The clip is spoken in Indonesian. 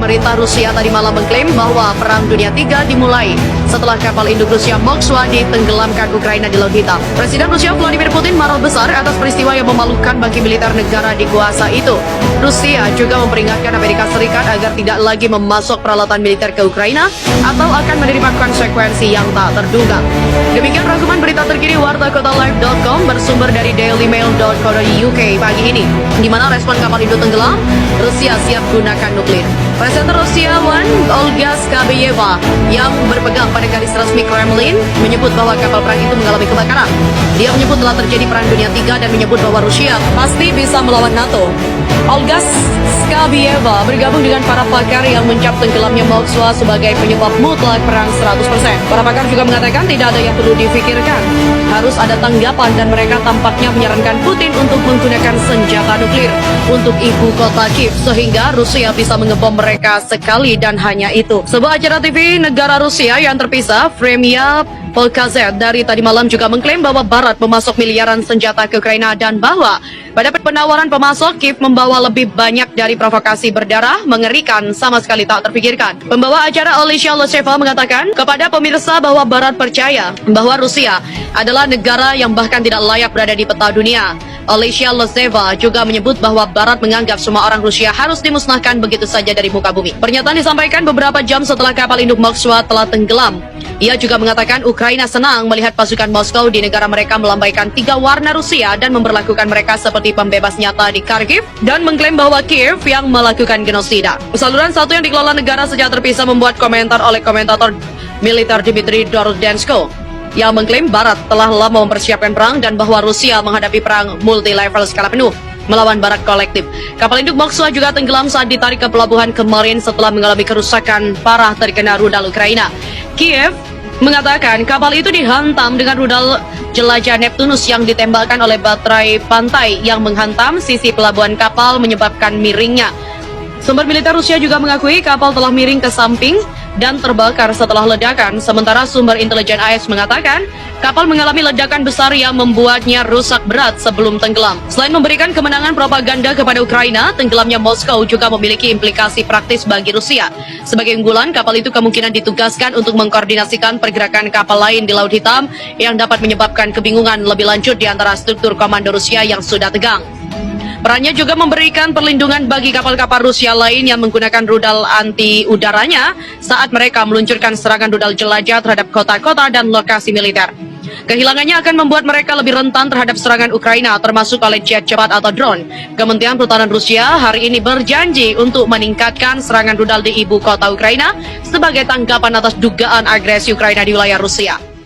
pemerintah Rusia tadi malam mengklaim bahwa Perang Dunia III dimulai setelah kapal induk Rusia Moskva ditenggelamkan Ukraina di Laut Hitam. Presiden Rusia Vladimir Putin marah besar atas peristiwa yang memalukan bagi militer negara dikuasa itu. Rusia juga memperingatkan Amerika Serikat agar tidak lagi memasok peralatan militer ke Ukraina atau akan menerima konsekuensi yang tak terduga. Demikian rangkuman berita terkini wartakotalive.com bersumber dari dailymail.co.uk pagi ini, di mana respon kapal induk tenggelam, Rusia siap gunakan nuklir. Presenter Rusia Olga Skabeyeva yang berpegang pada garis resmi Kremlin menyebut bahwa kapal perang itu mengalami kebakaran. Dia menyebut telah terjadi Perang Dunia III dan menyebut bahwa Rusia pasti bisa melawan NATO. Olga Skabeyeva bergabung dengan para pakar yang mencap tenggelamnya Moskva sebagai penyebab mutlak perang 100%. Para pakar juga mengatakan tidak ada yang perlu difikirkan. Harus ada tanggapan dan mereka tampaknya menyarankan Putin untuk menggunakan senjata nuklir untuk ibu kota Kiev sehingga Rusia bisa mengebom mereka sekali dan hanya itu. Sebuah acara TV negara Rusia yang terpisah, Vremya Polkazet dari tadi malam juga mengklaim bahwa Barat memasok miliaran senjata ke Ukraina dan bahwa pada penawaran pemasok, Kiev membawa lebih banyak dari provokasi berdarah mengerikan sama sekali tak terpikirkan. Pembawa acara Olesya Loseva mengatakan kepada pemirsa bahwa Barat percaya bahwa Rusia adalah negara yang bahkan tidak layak berada di peta dunia. Olesya Loseva juga menyebut bahwa Barat menganggap semua orang Rusia harus dimusnahkan begitu saja dari muka bumi. Pernyataan disampaikan beberapa jam setelah kapal induk Moskwa telah tenggelam. Ia juga mengatakan Ukraina senang melihat pasukan Moskow di negara mereka melambaikan 3 warna Rusia dan memperlakukan mereka seperti pembebas nyata di Kharkiv dan mengklaim bahwa Kiev yang melakukan genosida. Saluran satu yang dikelola negara secara terpisah membuat komentar oleh komentator militer Dmitry Dordensko yang mengklaim Barat telah lama mempersiapkan perang dan bahwa Rusia menghadapi perang multi-level skala penuh melawan Barat kolektif. Kapal induk Moskwa juga tenggelam saat ditarik ke pelabuhan kemarin setelah mengalami kerusakan parah terkena rudal Ukraina. Kiev mengatakan kapal itu dihantam dengan rudal jelajah Neptunus yang ditembakkan oleh baterai pantai yang menghantam sisi pelabuhan kapal menyebabkan miringnya. Sumber militer Rusia juga mengakui kapal telah miring ke samping dan terbakar setelah ledakan, sementara sumber intelijen AS mengatakan kapal mengalami ledakan besar yang membuatnya rusak berat sebelum tenggelam. Selain memberikan kemenangan propaganda kepada Ukraina, tenggelamnya Moskow juga memiliki implikasi praktis bagi Rusia. Sebagai unggulan, kapal itu kemungkinan ditugaskan untuk mengkoordinasikan pergerakan kapal lain di Laut Hitam yang dapat menyebabkan kebingungan lebih lanjut di antara struktur komando Rusia yang sudah tegang. Perannya juga memberikan perlindungan bagi kapal-kapal Rusia lain yang menggunakan rudal anti-udaranya saat mereka meluncurkan serangan rudal jelajah terhadap kota-kota dan lokasi militer. Kehilangannya akan membuat mereka lebih rentan terhadap serangan Ukraina, termasuk oleh jet cepat atau drone. Kementerian Pertahanan Rusia hari ini berjanji untuk meningkatkan serangan rudal di ibu kota Ukraina sebagai tanggapan atas dugaan agresi Ukraina di wilayah Rusia.